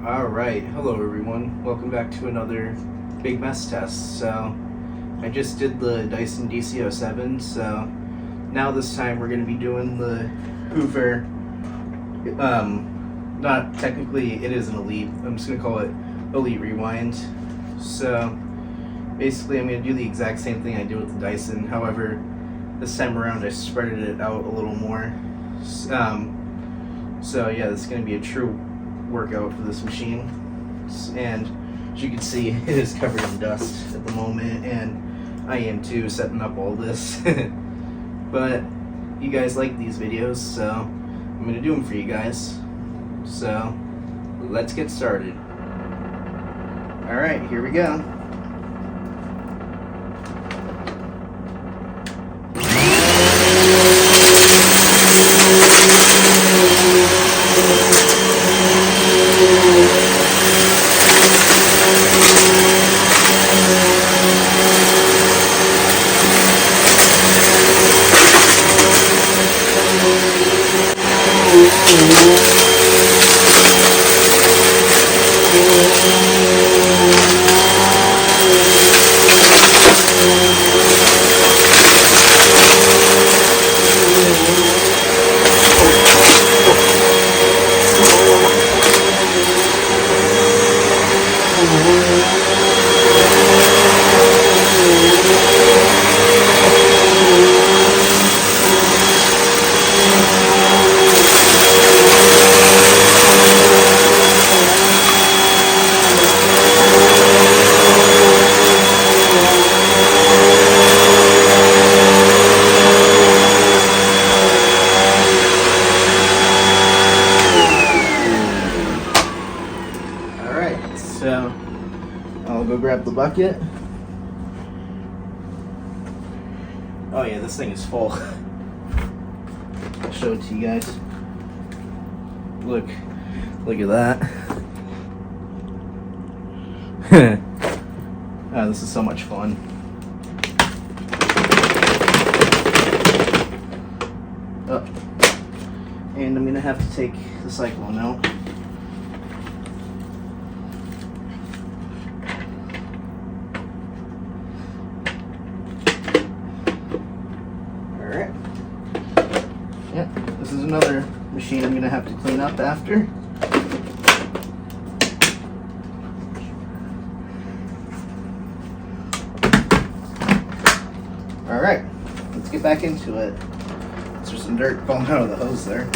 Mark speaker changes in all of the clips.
Speaker 1: Alright, hello everyone. Welcome back to another big mess test. So, I just did the Dyson DC07, so now this time we're going to be doing the Hoover, not technically, it is an Elite, I'm just going to call it Elite Rewind. So, basically I'm going to do the exact same thing I did with the Dyson, however, this time around I spread it out a little more. So yeah, this is going to be a true workout for this machine, and as you can see, it is covered in dust at the moment, and I am too, setting up all this. But you guys like these videos, so I'm gonna do them for you guys. So let's get started. Alright, here we go. So I'll go grab the bucket. Oh yeah, this thing is full. I'll show it to you guys. Look at that. Oh, this is so much fun. Oh. And I'm gonna have to take the cyclone out. Yep, this is another machine I'm going to have to clean up after. Alright, let's get back into it. There's some dirt falling out of the hose there.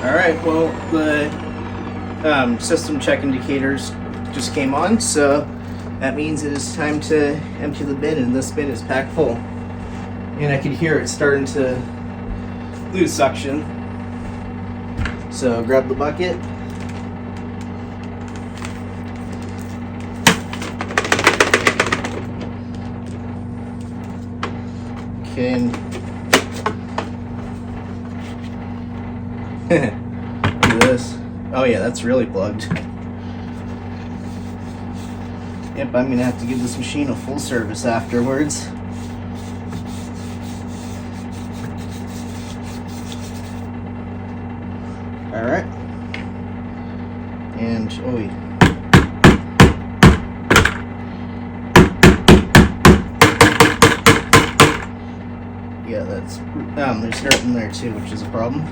Speaker 1: Alright, well, the system check indicators just came on, so that means it is time to empty the bin, and this bin is packed full. And I can hear it starting to lose suction. So grab the bucket. Okay, and do this. Oh yeah, that's really plugged. Yep, I'm gonna have to give this machine a full service afterwards. Alright. And, oh wait. yeah, that's there's dirt in there too, which is a problem.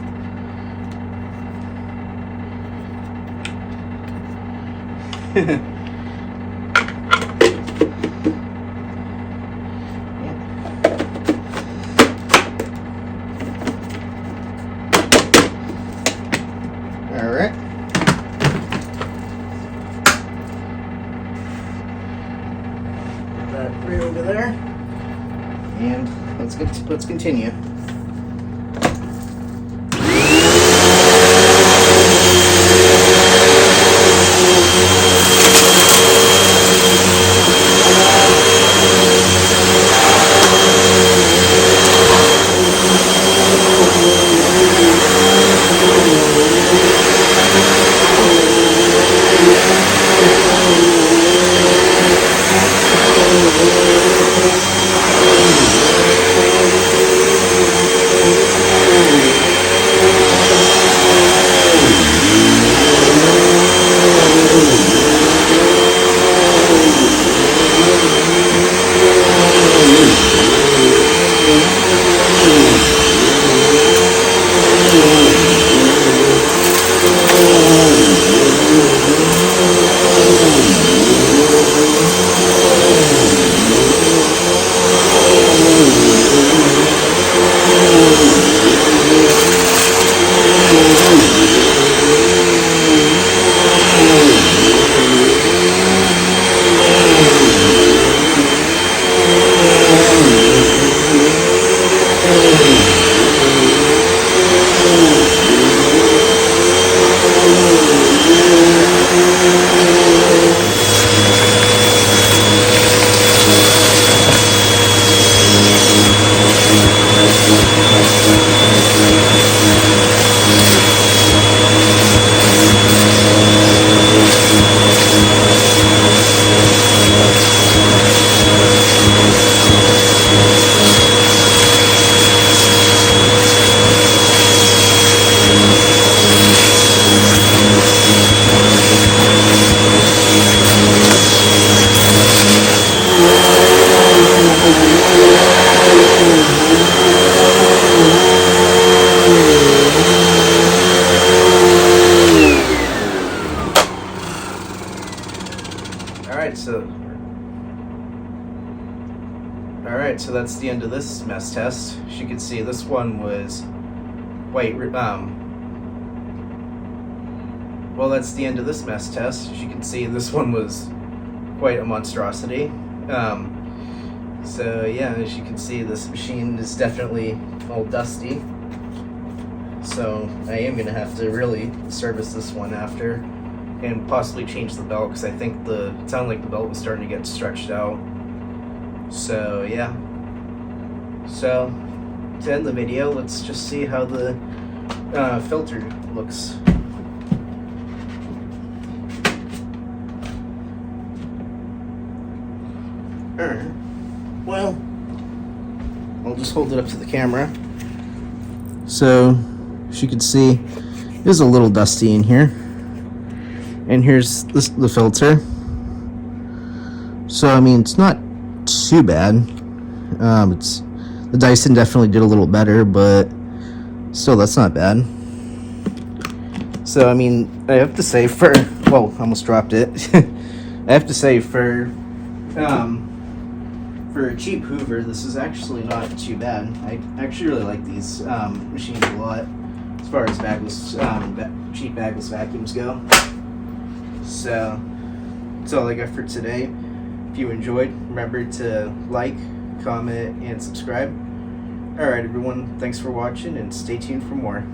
Speaker 1: All right. Put that right over there, and let's continue. Alright, so that's the end of this mess test. As you can see, this one was well, that's the end of this mess test. As you can see, this one was quite a monstrosity. So yeah, as you can see, this machine is definitely all dusty. So I am going to have to really service this one after, and possibly change the belt, because I think it sounded like the belt was starting to get stretched out. So yeah. So to end the video, let's just see how the filter looks. Alright. Well, I'll just hold it up to the camera. So, as you can see, it is a little dusty in here. And here's the filter. So, I mean, it's not too bad. The Dyson definitely did a little better, but still, that's not bad. So, I mean, I have to say well, I almost dropped it. I have to say for a cheap Hoover, this is actually not too bad. I actually really like these machines a lot, as far as bagless, cheap bagless vacuums go. So, that's all I got for today. If you enjoyed, remember to like, comment, and subscribe. Alright everyone, thanks for watching, and stay tuned for more.